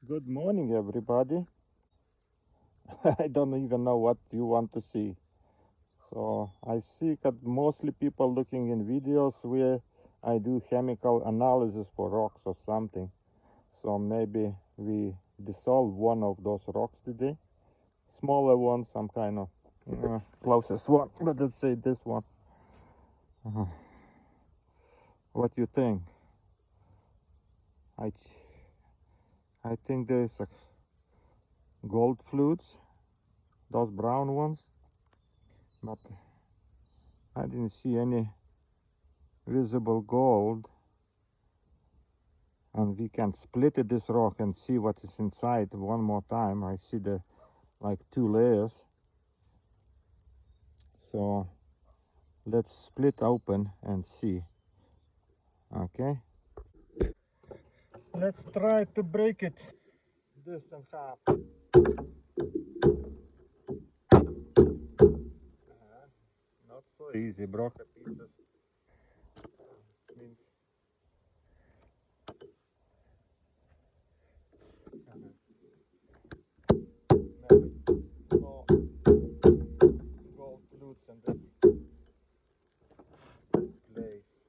Good morning, everybody. I don't even know what you want to see. So I see that mostly people looking in videos where I do chemical analysis for rocks or something. So maybe we dissolve one of those rocks today. Smaller one, some kind of closest one. Let's say this one. What do you think? I I think there's a gold fluids, those brown ones, but I didn't see any visible gold. And we can split this rock and see what is inside one more time. I see the like 2 layers. So let's split open and see. Okay, let's try to break it this in half. Not so easy. Broken pieces means maybe no gold flutes in this place.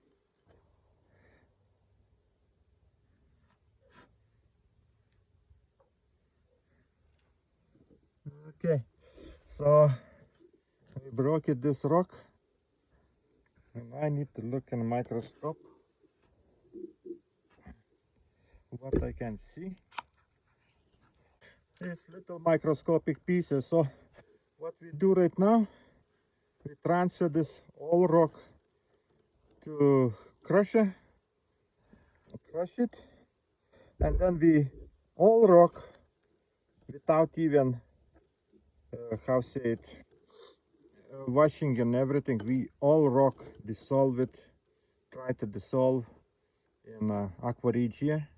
Okay, so we broke it, this rock, and I need to look in a microscope what I can see. These little microscopic pieces. So what we do right now, we transfer this all rock to crush it, and then we all rock without even how say it, washing and everything. We all rock dissolve it, try to dissolve in Aqua regia,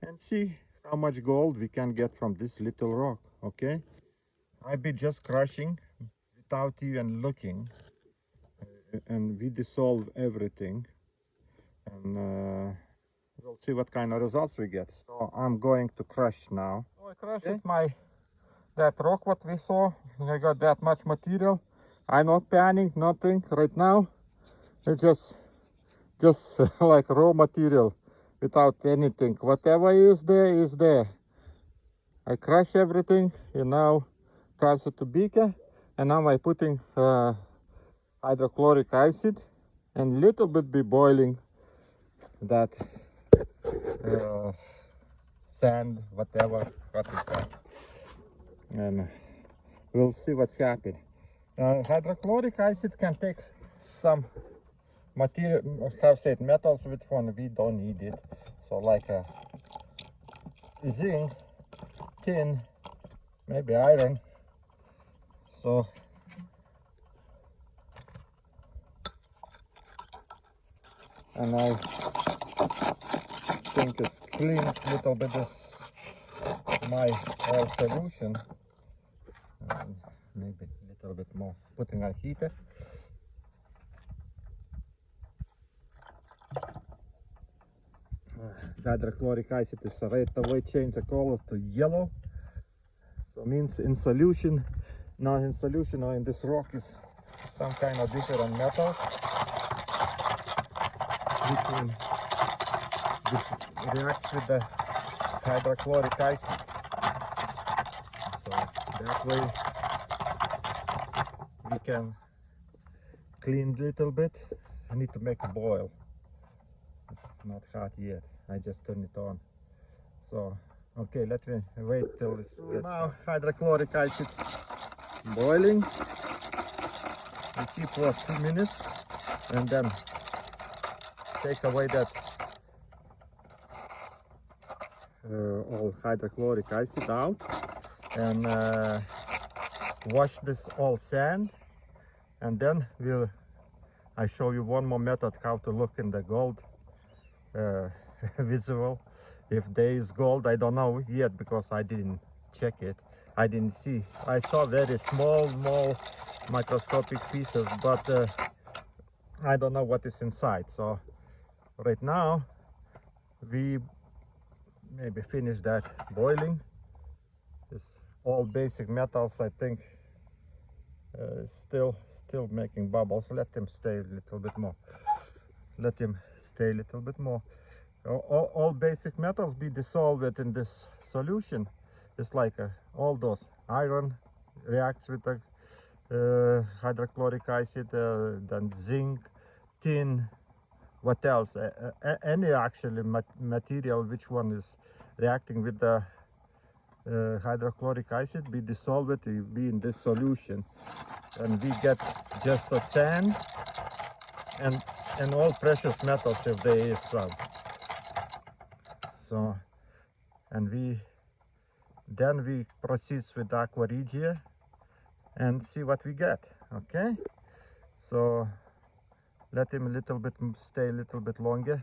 and see how much gold we can get from this little rock. Okay, I be just crushing without even looking, and we dissolve everything, and we'll see what kind of results we get. So I'm going to crush now. So I crushed that rock what we saw. I got that much material. I'm not panning, nothing right now. It's just like raw material without anything. Whatever is there. I crush everything and now transfer to beaker, and now I'm putting hydrochloric acid and little bit be boiling that sand, whatever, what is that, and we'll see what's happening. Hydrochloric acid can take some material, how say it, metals with one we don't need it. So like a zinc, tin, maybe iron. So and I think it cleans a little bit this my oil solution. Maybe a little bit more, putting on heater. Hydrochloric acid is right away change the color to yellow, so means in solution. Now in solution or in this rock is some kind of different metals between this reacts with the hydrochloric acid, so that way we can clean a little bit. I need to make a boil. It's not hot yet, I just turn it on. So okay, let me wait till this gets now hydrochloric acid boiling. We keep for 2 minutes and then take away that all hydrochloric acid out, and wash this all sand, and then I show you one more method how to look in the gold visual. If there is gold, I don't know yet because I didn't check it. I didn't see. I saw very small microscopic pieces, but I don't know what is inside. So right now we maybe finish that boiling. It's all basic metals, I think. Still making bubbles. Let them stay a little bit more. Let him stay a little bit more. All basic metals be dissolved in this solution. It's like all those iron reacts with the hydrochloric acid, then zinc, tin, what else? Any actually material which one is reacting with the hydrochloric acid be dissolved, be in this solution, and we get just a sand and all precious metals if there is some. So, and then we proceed with Aqua regia and see what we get. Okay, so let him stay a little bit longer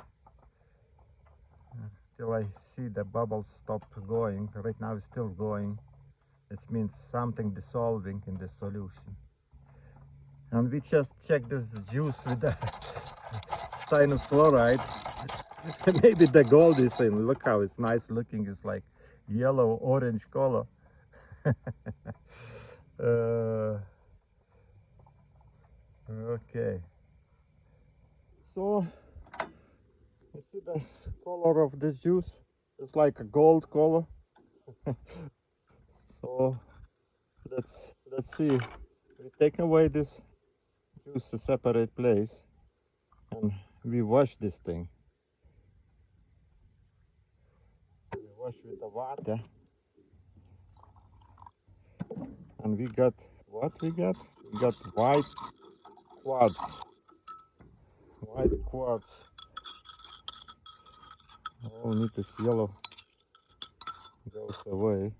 till I see the bubbles stop going. Right now it's still going. It means something dissolving in the solution. And we just check this juice with the stannous chloride. Maybe the gold is in. Look how it's nice looking. It's like yellow orange color. Okay, so you see the color of this juice. It's like a gold color. So let's see. We take away this juice to separate place, and we wash this thing. We wash with the water, and we got what we got? We got white quartz. White quartz. Oh, need this yellow goes away.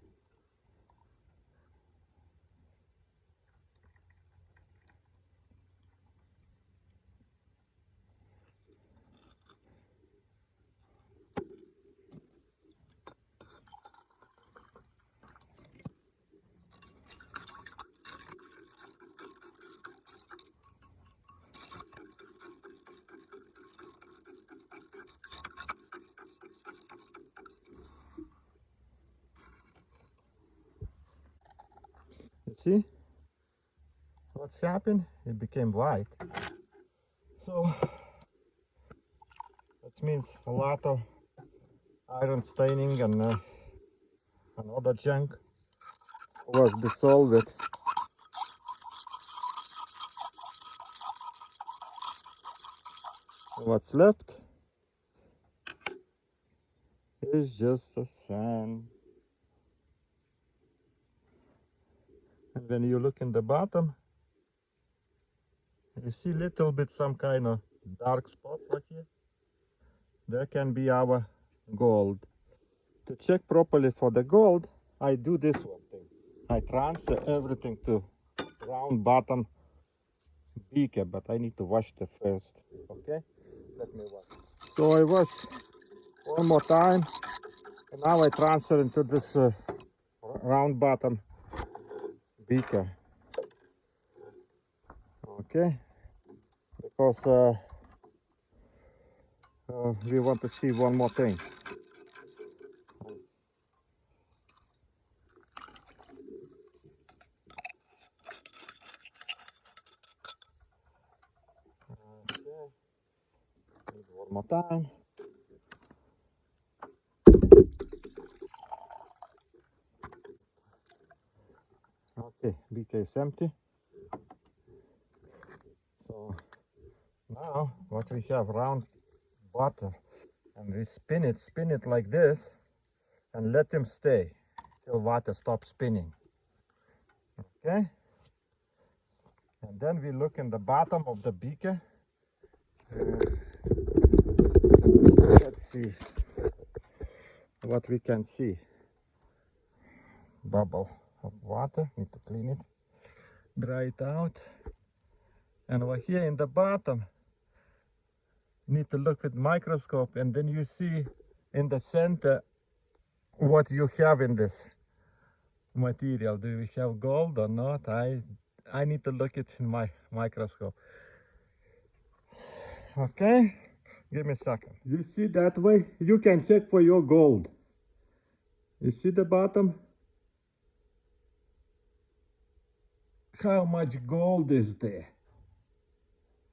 You see what's happened? It became white. So that means a lot of iron staining and other junk was dissolved. What's left is just a sand. And when you look in the bottom, you see little bit some kind of dark spots like here. There can be our gold. To check properly for the gold, I do this one thing. I transfer everything to round bottom beaker, but I need to wash the first. Okay? Let me wash. So I wash one more time, and now I transfer into this round bottom beaker. Okay? Because we want to see one more thing. Okay. One more time. Okay, beaker is empty. So now what we have, round bottom, and we spin it like this, and let them stay till water stops spinning. Okay, and then we look in the bottom of the beaker. Let's see what we can see. Bubble of water, need to clean it, dry it out. And over here in the bottom, need to look with microscope, and then you see in the center what you have in this material. Do we have gold or not? I need to look it in my microscope. Okay, give me a second. You see that way? You can check for your gold. You see the bottom? How much gold is there?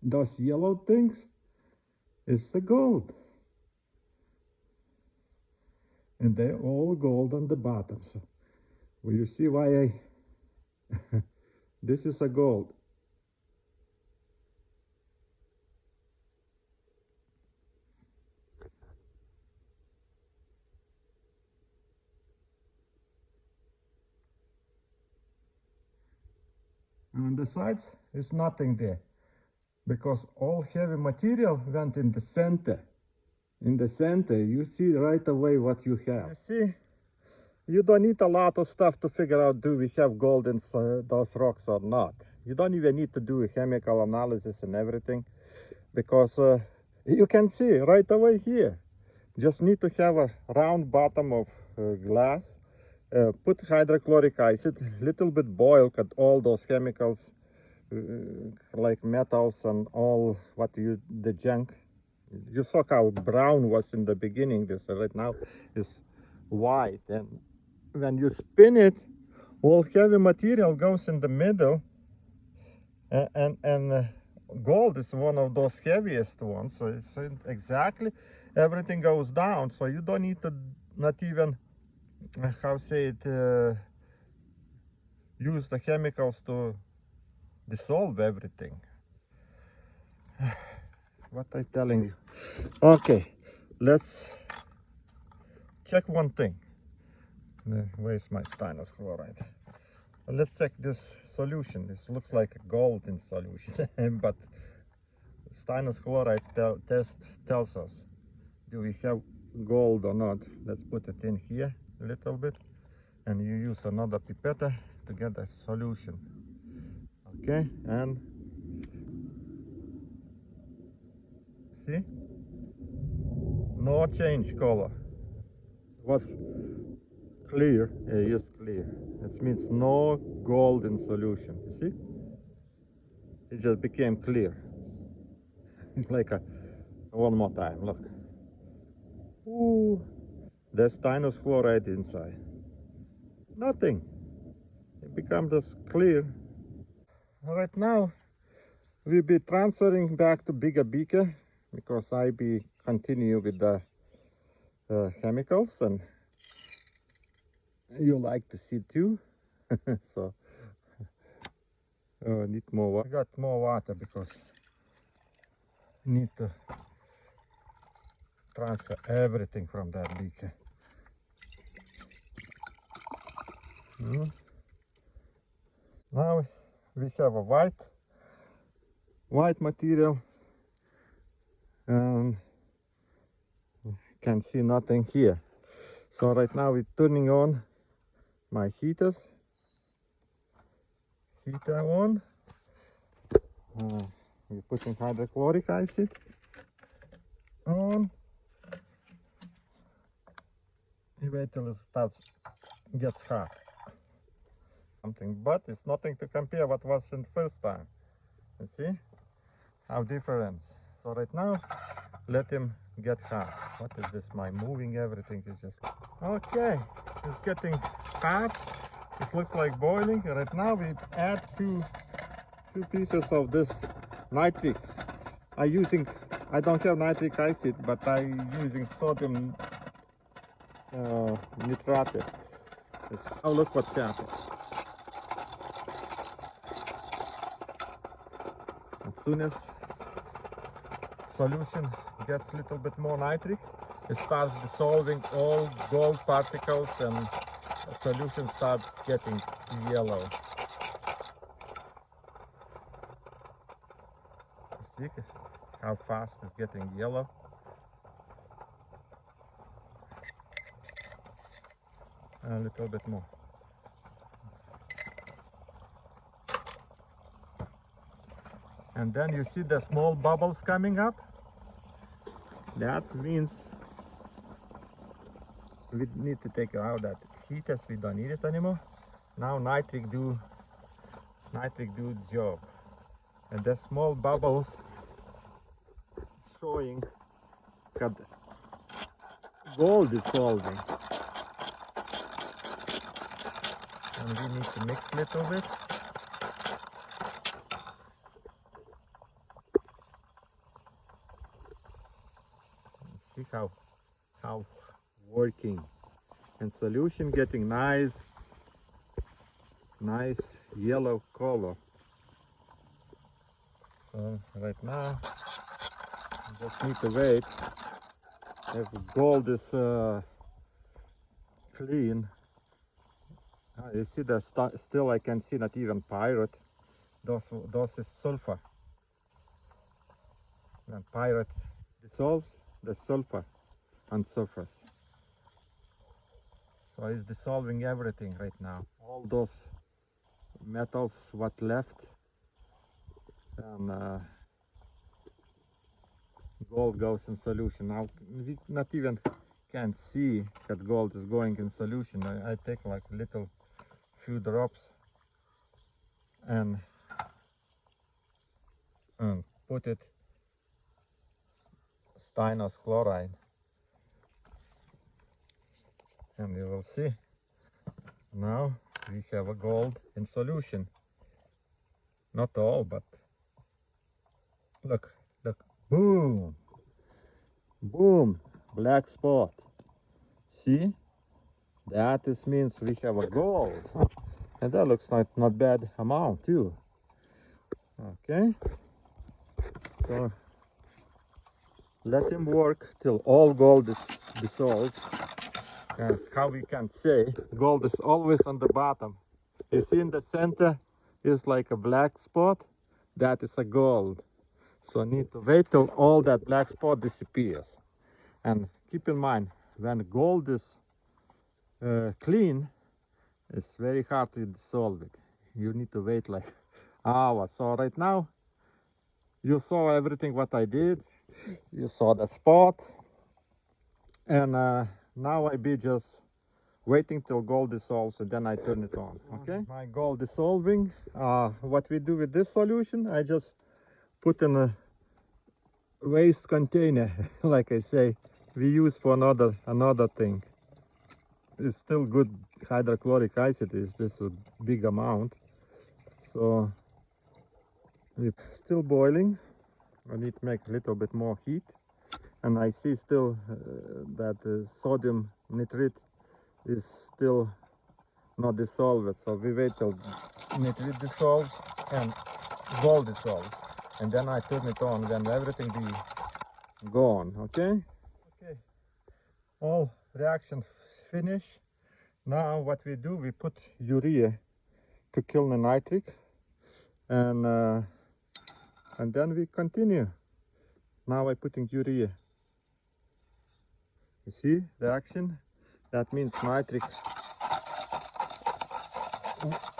Those yellow things is the gold. And they're all gold on the bottom. So will you see why I this is a gold. On the sides is nothing there, because all heavy material went in the center. In the center, you see right away what you have. You see, you don't need a lot of stuff to figure out do we have gold in those rocks or not. You don't even need to do a chemical analysis and everything, because you can see right away here. Just need to have a round bottom of glass. Put hydrochloric acid, little bit boil, cut all those chemicals like metals and all the junk. You saw how brown was in the beginning. This right now is white, and when you spin it, all heavy material goes in the middle, and gold is one of those heaviest ones. So it's exactly everything goes down. So you don't need to not even use the chemicals to dissolve everything. What I'm telling you. Okay, let's check one thing. Where's my stannous chloride? Let's check this solution. This looks like a gold in solution, but stannous chloride test tells us do we have gold or not. Let's put it in here a little bit, and you use another pipette to get a solution. Okay, and see, no change color. Was clear. Yes, clear. It means no gold in solution. You see, it just became clear. Like one more time. Look. Ooh. There's stannous chloride inside. Nothing. It becomes just clear. Right now, we'll be transferring back to bigger beaker, because I be continue with the chemicals, and you like to see too. So need more water. I got more water because need to transfer everything from that beaker. Now we have a white material, and can see nothing here. So right now we're turning on my heater on. We're putting hydrochloric acid on. You wait till it gets hot. Something, but it's nothing to compare what was in the first time. You see how different. So right now, let him get hot. What is this? My moving everything is just okay. It's getting hot. It looks like boiling. Right now we add two pieces of this nitric. I don't have nitric acid, but I'm using sodium nitrate. Oh, look what's happening. As soon as solution gets a little bit more nitric, it starts dissolving all gold particles, and the solution starts getting yellow. See how fast it's getting yellow? A little bit more. And then you see the small bubbles coming up. That means we need to take out that heat, as we don't need it anymore. Now nitric do the job. And the small bubbles showing that gold is dissolving. and we need to mix a little bit. See how working, and solution getting nice yellow color. So right now we just need to wait if the gold is clean. You see that still I can see not even pyrite. Those is sulfur. When pyrite dissolves, the sulfur on surface. So it's dissolving everything right now. All those metals what left, and gold goes in solution. Now we not even can see that gold is going in solution. I take like little few drops and put it stannous chloride, and you will see now we have a gold in solution. Not all, but look, boom, boom, black spot. See, that means we have a gold, and that looks like not bad amount too. Okay, so let him work till all gold is dissolved. And how we can say gold is always on the bottom. You see in the center is like a black spot, that is a gold. So I need to wait till all that black spot disappears. And keep in mind, when gold is clean, it's very hard to dissolve it. You need to wait like hours. So right now you saw everything what I did. You saw the spot, and now I be just waiting till gold dissolves, and then I turn it on. Okay, my gold dissolving. What we do with this solution, I just put in a waste container. Like I say, we use for another thing. It's still good hydrochloric acid, is just a big amount. So it's still boiling. I need to make a little bit more heat, and I see still that sodium nitrate is still not dissolved. So we wait till nitrate dissolves and gold dissolves, and then I turn it on when everything be gone. Okay, all reactions finish. Now what we do, we put urea to kill the nitric, and then we continue. Now I'm putting urea. You see reaction? That means nitric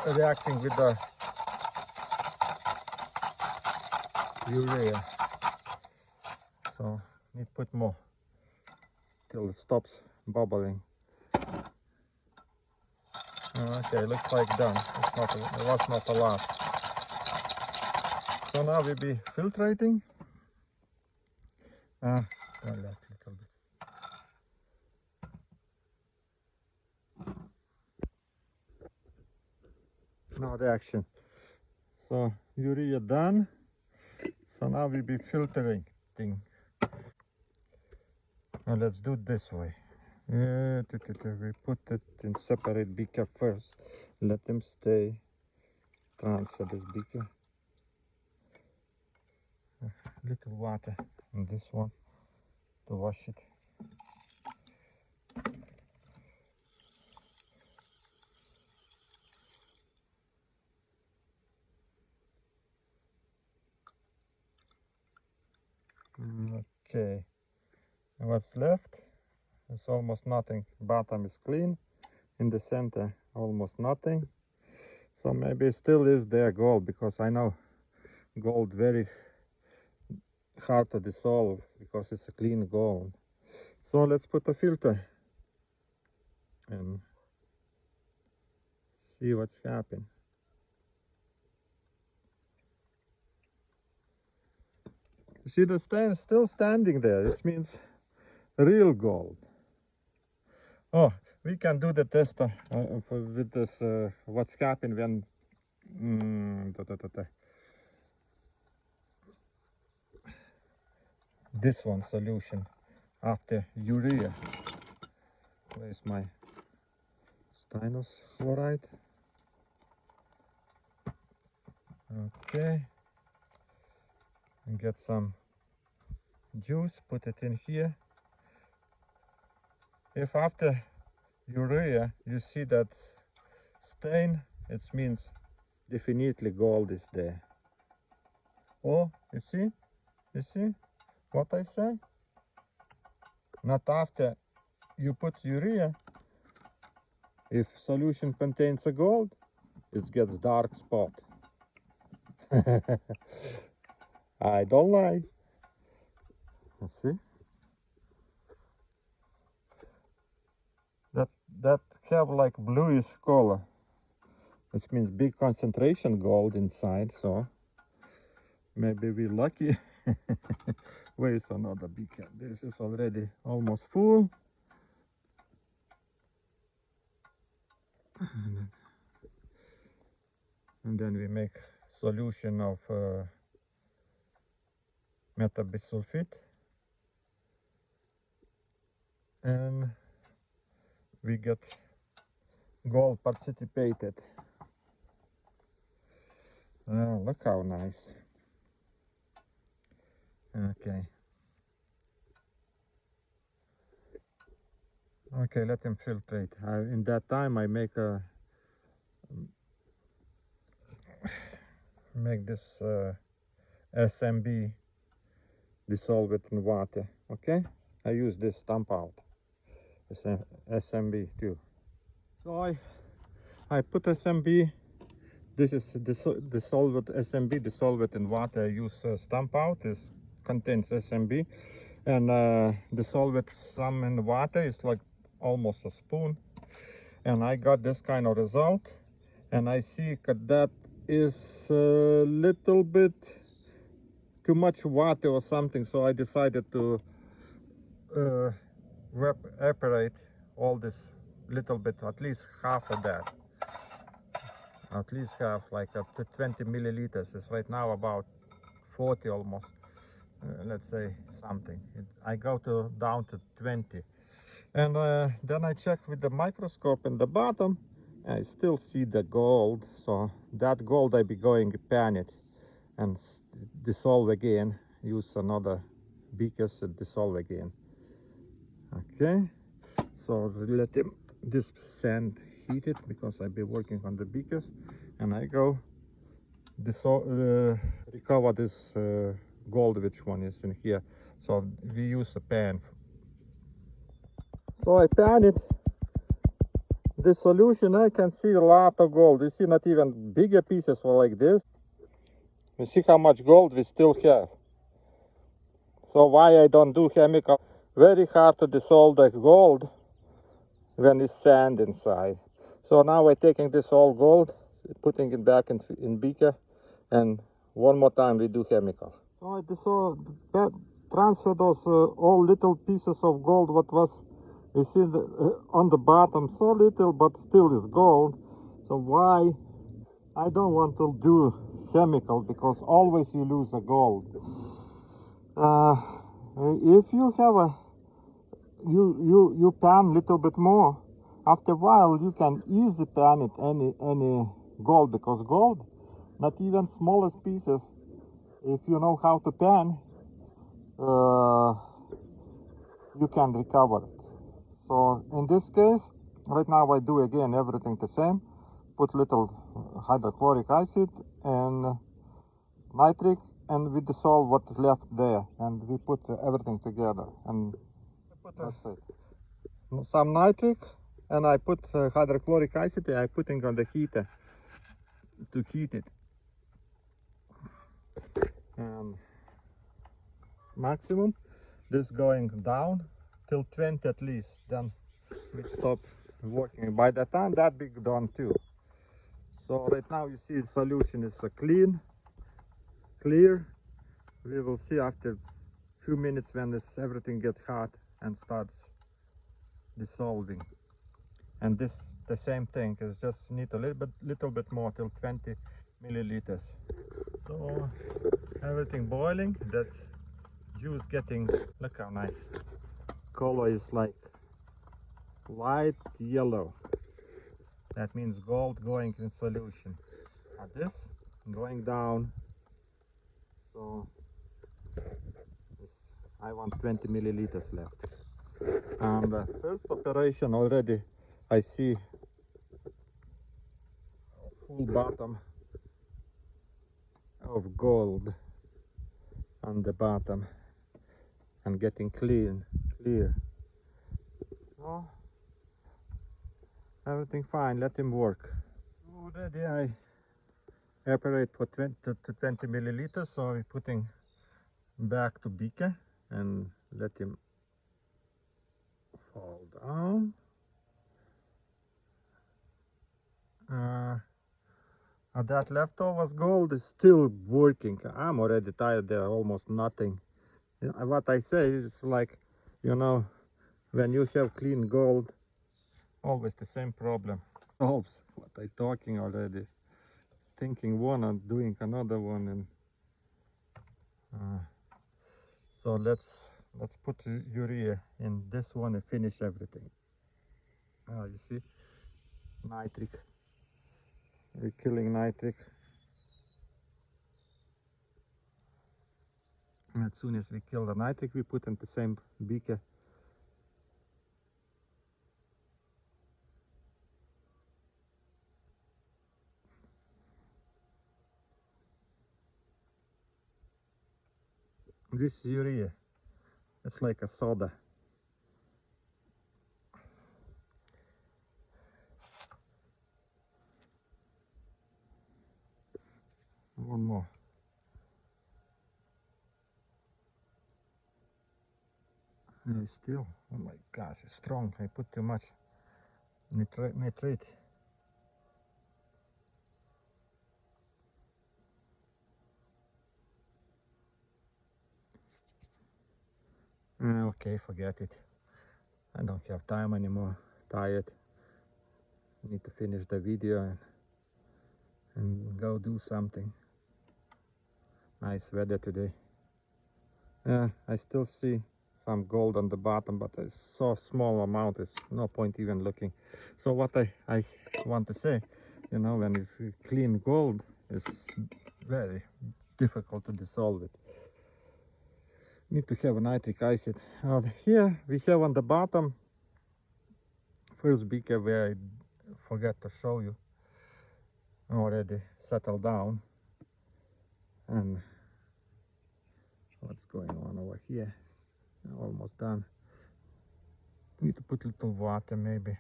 reacting with the urea. So need to put more till it stops bubbling. Okay, looks like done. It was not a lot. So now we be filtrating. I left a little bit. No reaction. So urea done. So now we be filtering. Now let's do it this way. We put it in separate beaker first. Let them stay. Transfer this beaker. Little water in this one to wash it. Okay, and what's left is almost nothing. Bottom is clean, in the center almost nothing. So maybe still is there gold, because I know gold very hard to dissolve because it's a clean gold. So let's put a filter and see what's happening. You see the stand still standing there. It means real gold. Oh, we can do the test with this what's happening when this one solution after urea. Where's my stannous chloride? Okay, and get some juice, put it in here. If after urea you see that stain, it means definitely gold is there. Oh, you see what I say? Not after you put urea. If solution contains a gold, it gets dark spot. I don't lie. You see? That have like bluish color. Which means big concentration gold inside, so maybe we're lucky. Where is another beaker? This is already almost full. And then we make solution of metabisulfite, and we get gold precipitated. Oh, look how nice. Okay. Okay, let him filtrate. In that time I make this SMB, dissolve it in water. Okay, I use this stamp out. It's SMB too. So I put SMB. This is dissolved SMB, dissolve it in water. I use stamp out. This contains SMB, and dissolve it some in water. It's like almost a spoon, and I got this kind of result. And I see that is a little bit too much water or something, so I decided to evaporate all this little bit, at least half of that. At least half, like up to 20 milliliters. It's right now about 40 almost. Let's say something. I go down to 20. And then I check with the microscope in the bottom. I still see the gold. So that gold I be going to pan it and dissolve again. Use another beakers and dissolve again. Okay. So let this sand heat it, because I've been working on the beakers, and I go recover this gold, which one is in here. So we use a pan. So I pan it. This solution, I can see a lot of gold. You see, not even bigger pieces like this. You see how much gold we still have. So why I don't do chemical? Very hard to dissolve the gold when it's sand inside. So now we're taking this all gold, putting it back in beaker, and one more time we do chemical. So I transfer those all little pieces of gold what was, you see on the bottom, so little but still is gold. So why I don't want to do chemical, because always you lose the gold. If you have a you pan little bit more, after a while you can easily pan it any gold, because gold, not even smallest pieces, if you know how to pan, you can recover it. So in this case, right now I do again everything the same. Put little hydrochloric acid and nitric, and we dissolve what is left there, and we put everything together, and that's it. Some nitric, and I put hydrochloric acid. I putting on the heater to heat it. Maximum. This going down till 20 at least. Then we stop working. By the time that be done too. So right now you see the solution is clear. We will see after a few minutes when everything gets hot and starts dissolving. and this the same thing. Is just need a little bit more till 20 milliliters. So everything boiling. That's juice getting. Look how nice. Color is like light yellow. That means gold going in solution. And this going down. So this, I want 20 milliliters left. And the first operation already I see full bottom of gold on the bottom and getting clear. Oh, everything fine, let him work. Already I evaporate for 20 to 20 milliliters, so we're putting back to beaker and let him fall down. That leftovers gold is still working. I'm already tired, there almost nothing. What I say is like, you know, when you have clean gold, always the same problem. Oops, what I talking already. Thinking one and doing another one, and so let's put urea in this one and finish everything. You see, nitric. We're killing nitric. And as soon as we kill the nitric, we put in the same beaker. This is urea. It's like a soda. One more. And it's still, oh my gosh, it's strong. I put too much nitrate. Okay, forget it. I don't have time anymore. Tired. Need to finish the video and go do something. Nice weather today. I still see some gold on the bottom, but it's so small amount, it's no point even looking. So what I want to say, you know, when it's clean gold, it's very difficult to dissolve it. Need to have a nitric acid. Here we have on the bottom, first beaker where I forgot to show you, already settled down. And what's going on over here? Almost done. Need to put a little water maybe.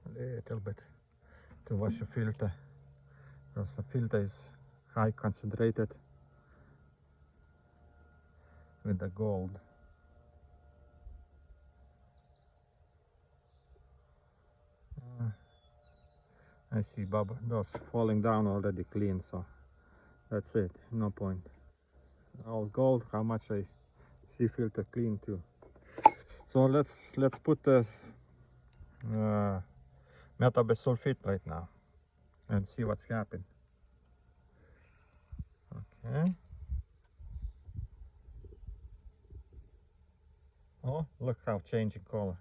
A little bit to wash the filter, because the filter is high concentrated with the gold. I see those falling down already clean, so that's it, no point. All gold, how much I see filter clean too. So let's put the metabisulfite right now and see what's happened. Okay. Oh, look how changing color.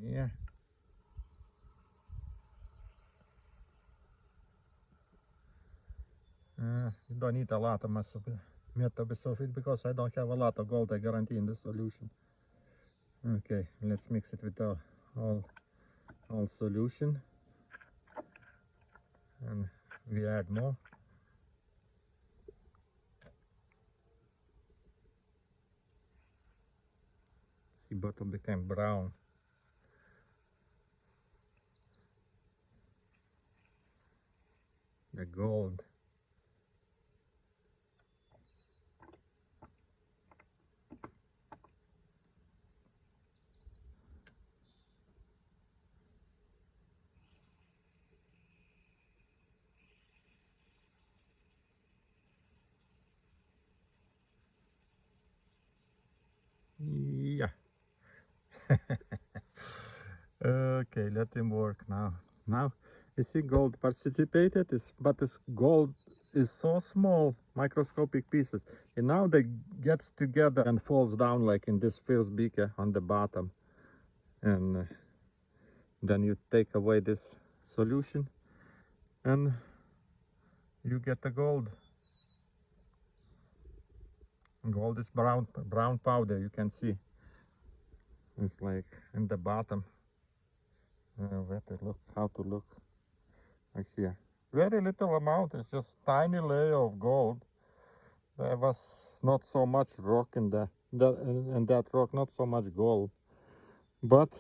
Yeah. You don't need a lot of metabisulfite because I don't have a lot of gold, I guarantee, in the solution. Okay, let's mix it with the all solution, and we add more. See, bottom became brown. The gold. Okay, let him work now. Now, you see gold participated, but this gold is so small, microscopic pieces. And now they gets together and falls down like in this first beaker on the bottom. And then you take away this solution and you get the gold. Gold is brown powder, you can see. It's like in the bottom. Where to look, how to look, like here. Very little amount, it's just tiny layer of gold. There was not so much rock in that rock, not so much gold. But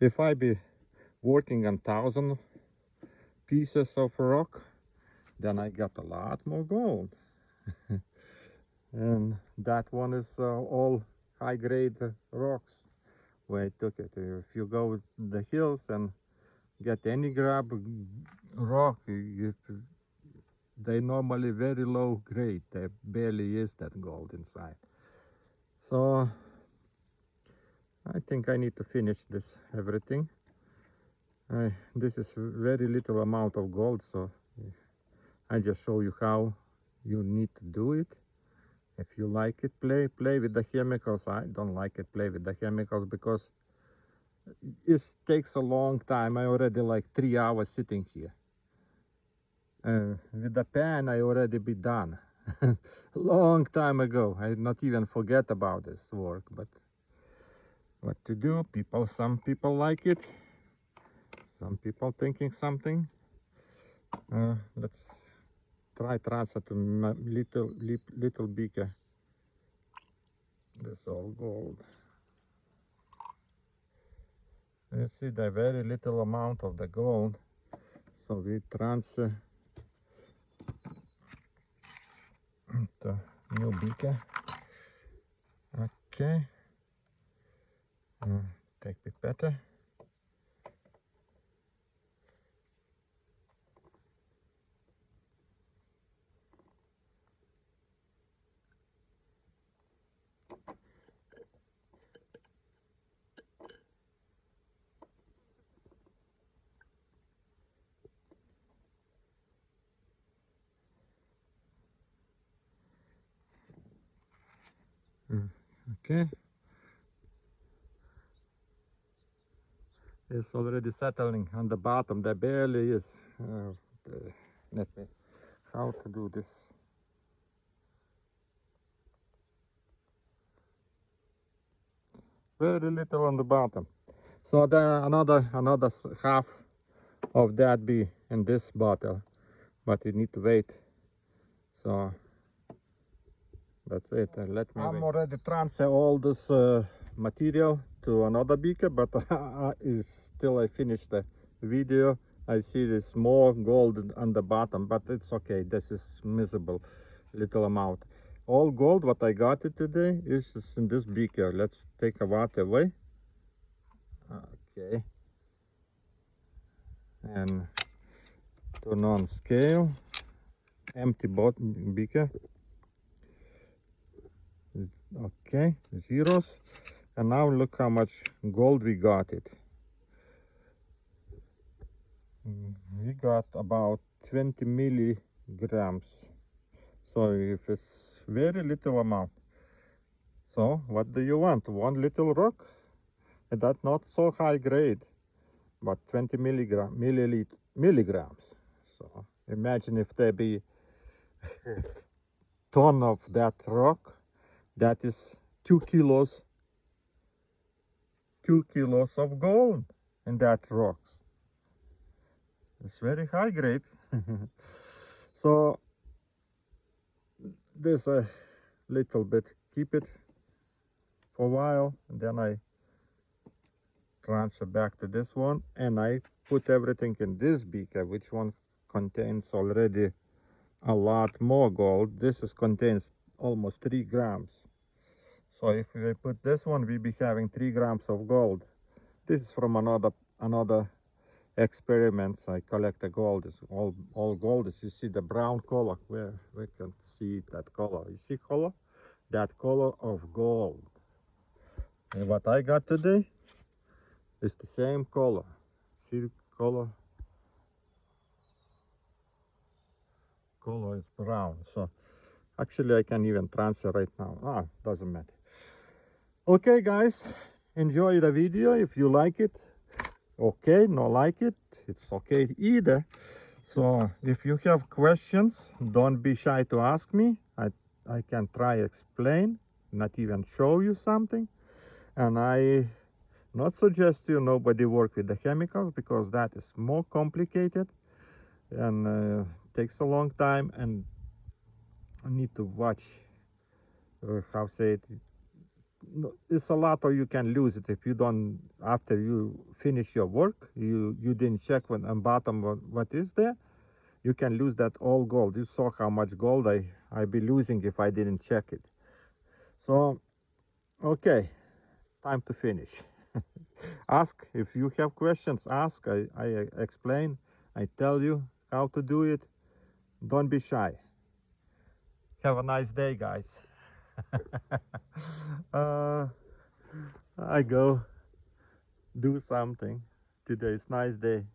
if I be working on 1,000 pieces of rock, then I got a lot more gold. And that one is all high-grade rocks where I took it. If you go the hills and get any grab rock, they normally very low grade. There barely is that gold inside. So I think I need to finish this everything. This is very little amount of gold, so I just show you how you need to do it. If you like it, play with the chemicals. I don't like it, play with the chemicals, because it takes a long time. I already like 3 hours sitting here. With the pan, I already be done. Long time ago. I not even forget about this work, but what to do? Some people like it. Some people thinking something. Let's try transfer to little beaker. This all gold. You see the very little amount of the gold. So we transfer the new beaker. Okay. Take it better. Okay. It's already settling on the bottom. There barely is. Let me. How to do this? Very little on the bottom. So there another half of that be in this bottle, but you need to wait. So that's it. Let me. I'm already transfer all this material to another beaker, but still I finished the video. I see this more gold on the bottom, but it's okay. This is miserable little amount. All gold what I got it today is in this beaker. Let's take a water away. Okay. And turn on scale. Empty beaker. Okay, zeros. And now look how much gold we got it. We got about 20 milligrams. So if it's very little amount. So what do you want? One little rock? And that's not so high grade, but 20 milligrams. So imagine if there be ton of that rock, that is 2 kilos of gold in that rocks. It's very high grade. So this a little bit, keep it for a while, and then I transfer back to this one, and I put everything in this beaker, which one contains already a lot more gold. This contains almost 3 grams. So if we put this one, we be having 3 grams of gold. This is from another experiments. I collect the gold. It's all gold. As you see the brown color, where we can see that color. You see color? That color of gold. And what I got today is the same color. See, color is brown. So actually I can even transfer right now. Doesn't matter. Okay guys, enjoy the video. If you like it, okay. No like it, it's okay either. So if you have questions, don't be shy to ask me. I can try explain, not even show you something. And I not suggest you nobody work with the chemicals, because that is more complicated and takes a long time, and I need to watch how say it. It's a lot, or you can lose it if you don't, after you finish your work, you didn't check on bottom what is there. You can lose that all gold. You saw how much gold I be losing if I didn't check it. So okay, time to finish. Ask if you have questions. Ask. I explain. I tell you how to do it. Don't be shy. Have a nice day, guys. I go do something. Today is nice day.